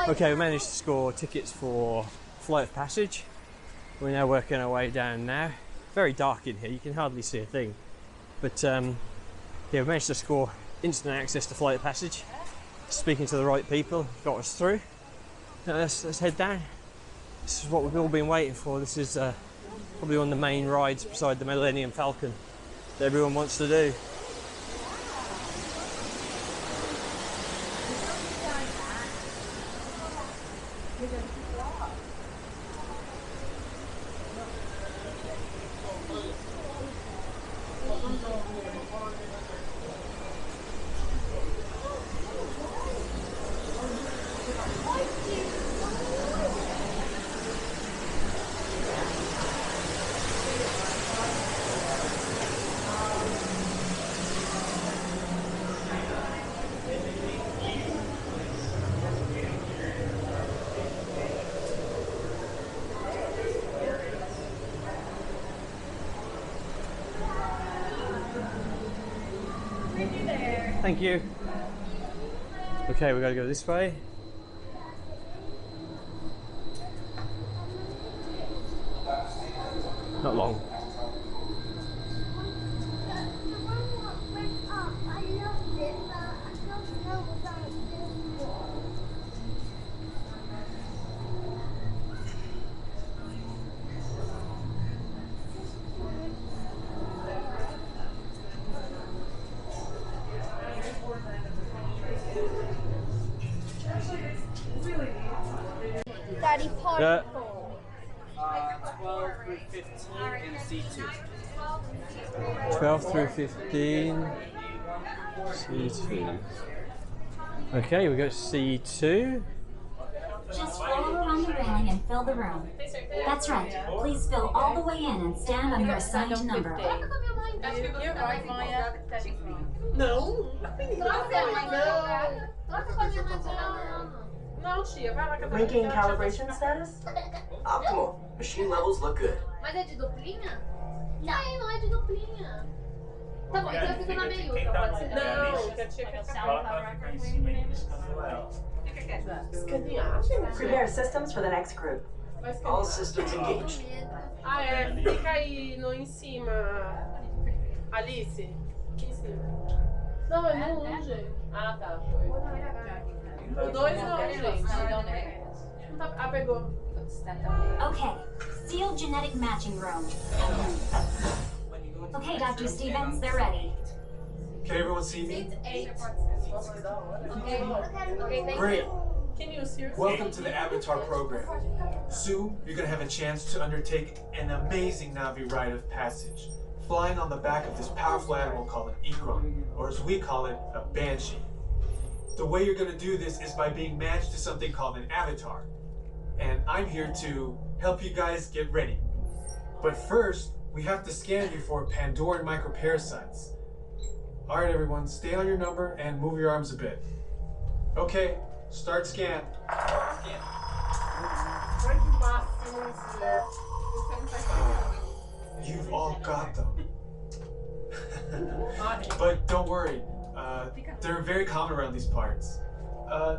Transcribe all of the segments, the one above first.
Okay, we managed to score tickets for Flight of Passage. We're now working our way down now. Very dark in here, you can hardly see a thing. But yeah, we managed to score instant access to Flight of Passage. Speaking to the right people got us through. Now let's head down. This is what we've all been waiting for. This is probably one of the main rides beside the Millennium Falcon that everyone wants to do. Thank you. Okay, we gotta go this way. Not long. Daddy, Yeah. 12 through 15 in C2. 12 through 15. C2. Okay, we go to C2. Just follow around the railing and fill the room. That's right. Please fill all the way in and stand on your assigned number. You're right, Maya. Não! Não, tia, vai lá que eu tô Linking calibration status? Optimal. Machine levels look good. Mas é de duplinha? Não, não é de duplinha. Tá bom, então eu fico na meiuca, pode ser? Não, que a tia quer Prepare systems for the next group. All systems engaged. Ah, é. Fica aí no, em cima. Alice. Aqui em cima. Não, é no 1, gente. Ah, tá. Foi. O 2 não, gente. Não tá... Ah, pegou. Okay, sealed genetic matching room. Okay, Dr. Stevens, they're ready. Can everyone see me? Okay, thank Great. you. Can you see? Welcome to the Avatar program. Soon, you're going to have a chance to undertake an amazing Navi rite of passage, flying on the back of this powerful animal called an Ikron, or as we call it, a Banshee. The way you're going to do this is by being matched to something called an avatar. And I'm here to help you guys get ready. But first, we have to scan you for Pandoran microparasites. Alright everyone, stay on your number and move your arms a bit. Okay, start scan. You've all got them. But don't worry, they're very common around these parts.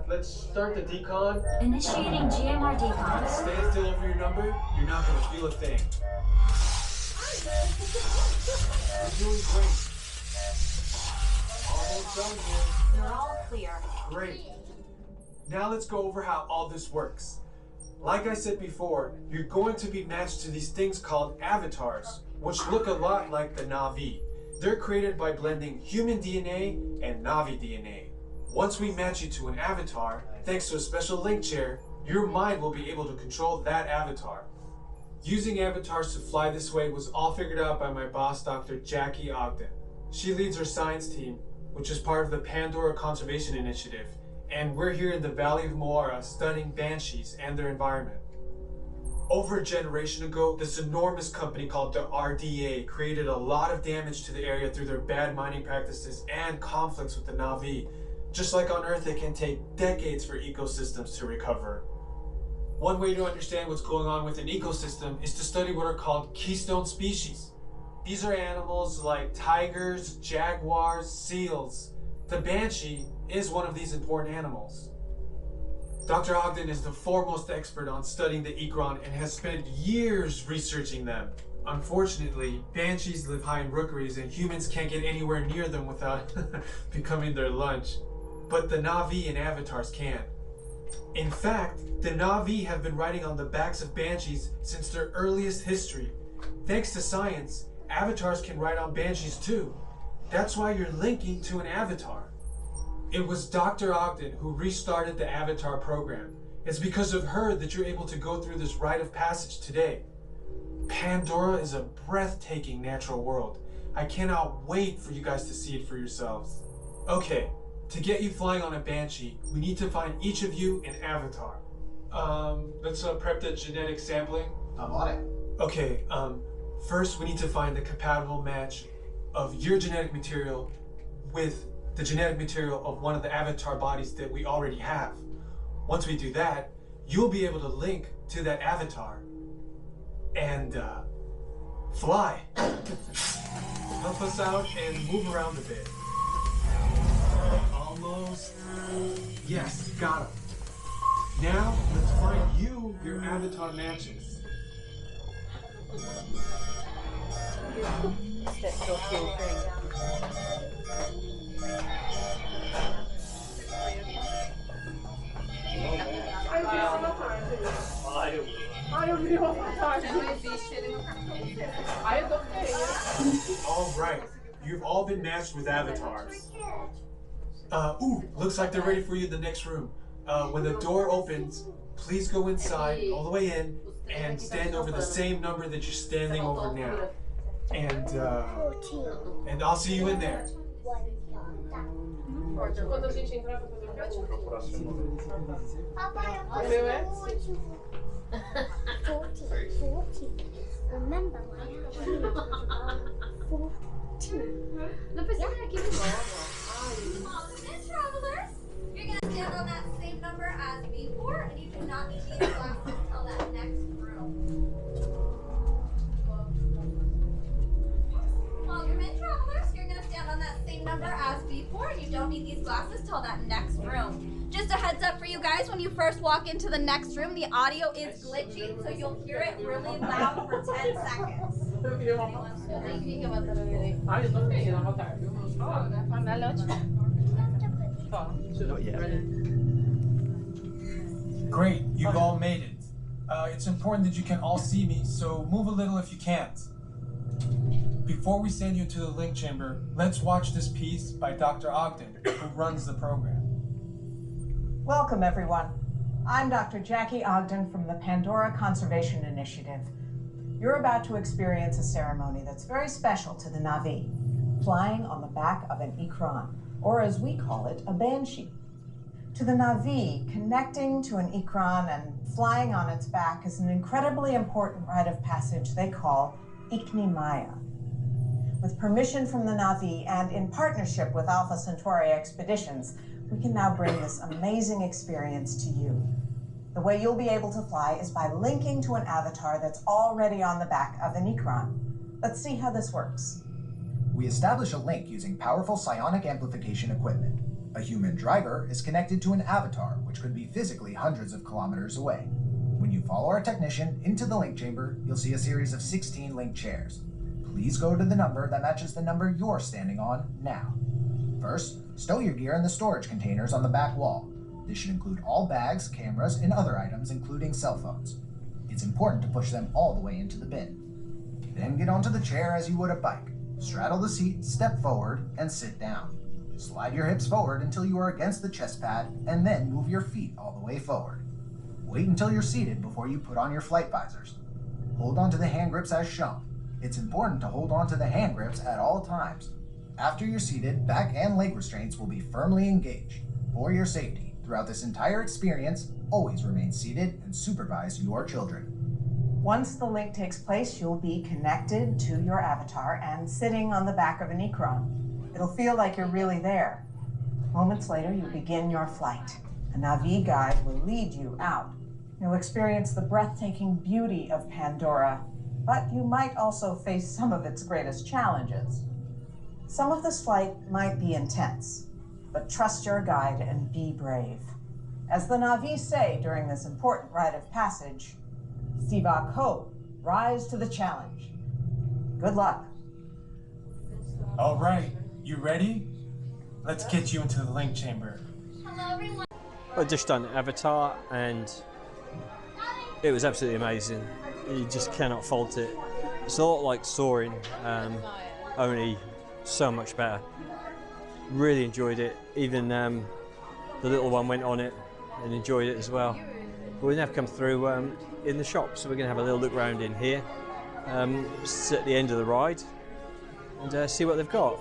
Let's start the decon. Initiating GMR decon. Stay still over your number, you're not going to feel a thing. You're doing great. Almost done here. You're all clear. Great. Now let's go over how all this works. Like I said before, you're going to be matched to these things called avatars, which look a lot like the Navi. They're created by blending human DNA and Navi DNA. Once we match you to an avatar, thanks to a special link chair, your mind will be able to control that avatar. Using avatars to fly this way was all figured out by my boss, Dr. Jackie Ogden. She leads our science team, which is part of the Pandora Conservation Initiative, and we're here in the Valley of Moara studying banshees and their environment. Over a generation ago, this enormous company called the RDA created a lot of damage to the area through their bad mining practices and conflicts with the Navi. Just like on Earth, it can take decades for ecosystems to recover. One way to understand what's going on with an ecosystem is to study what are called keystone species. These are animals like tigers, jaguars, seals. The banshee is one of these important animals. Dr. Ogden is the foremost expert on studying the ikran and has spent years researching them. Unfortunately, banshees live high in rookeries and humans can't get anywhere near them without becoming their lunch. But the Na'vi and avatars can. In fact, the Na'vi have been riding on the backs of banshees since their earliest history. Thanks to science, avatars can ride on banshees too. That's why you're linking to an avatar. It was Dr. Ogden who restarted the Avatar program. It's because of her that you're able to go through this rite of passage today. Pandora is a breathtaking natural world. I cannot wait for you guys to see it for yourselves. Okay, to get you flying on a banshee, we need to find each of you an avatar. Let's prep the genetic sampling. I'm on it. Okay, first we need to find the compatible match of your genetic material with the genetic material of one of the avatar bodies that we already have. Once we do that, you'll be able to link to that avatar and fly. Help us out and move around a bit. Almost. Yes, got him. Now, let's find you your avatar matches. That's so cool thing. All right, you've all been matched with avatars. Looks like they're ready for you in the next room. When the door opens, please go inside, all the way in, and stand over the same number that you're standing over now. And I'll see you in there. Quando a gente entrar pra fazer o Papai, eu O meu é? posso 40. Remember my house. 14. Não precisa vir aqui de novo. Ogden travelers, you're gonna stand on that same number as before, and you do not need these glasses until that next room. Ogden travelers, you're gonna stand on that same number as before, and you don't need these glasses till that next room. Just a heads up for you guys, when you first walk into the next room, the audio is glitching, so you'll hear it really loud for 10 seconds. Eu queria uma foto. Ah, eu tô bem no avatar, viu? Ela é ótima. Not yet. Great, you've all made it. It's important that you can all see me, so move a little if you can't. Before we send you to the link chamber, let's watch this piece by Dr. Ogden, who runs the program. Welcome, everyone. I'm Dr. Jackie Ogden from the Pandora Conservation Initiative. You're about to experience a ceremony that's very special to the Na'vi, flying on the back of an ikran, or as we call it, a banshee. To the Na'vi, connecting to an ikran and flying on its back is an incredibly important rite of passage they call Iknimaya. With permission from the Na'vi and in partnership with Alpha Centauri Expeditions, we can now bring this amazing experience to you. The way you'll be able to fly is by linking to an avatar that's already on the back of an ikran. Let's see how this works. We establish a link using powerful psionic amplification equipment. A human driver is connected to an avatar, which could be physically hundreds of kilometers away. When you follow our technician into the link chamber, you'll see a series of 16 link chairs. Please go to the number that matches the number you're standing on now. First, stow your gear in the storage containers on the back wall. This should include all bags, cameras, and other items, including cell phones. It's important to push them all the way into the bin. Then get onto the chair as you would a bike. Straddle the seat, step forward, and sit down. Slide your hips forward until you are against the chest pad, and then move your feet all the way forward. Wait until you're seated before you put on your flight visors. Hold onto the hand grips as shown. It's important to hold onto the hand grips at all times. After you're seated, back and leg restraints will be firmly engaged. For your safety, throughout this entire experience, always remain seated and supervise your children. Once the link takes place, you'll be connected to your avatar and sitting on the back of an ikran. It'll feel like you're really there. Moments later, you begin your flight. A Na'vi guide will lead you out. You'll experience the breathtaking beauty of Pandora, but you might also face some of its greatest challenges. Some of this flight might be intense, but trust your guide and be brave. As the Na'vi say during this important rite of passage, Siva Ko, rise to the challenge. Good luck. All right, you ready? Let's get you into the link chamber. Hello, everyone. I just done Avatar and it was absolutely amazing. You just cannot fault it. It's a lot like soaring, only so much better. Really enjoyed it. Even the little one went on it and enjoyed it as well. But we have come through in the shop, so we're going to have a little look around in here. Sit at the end of the ride and see what they've got.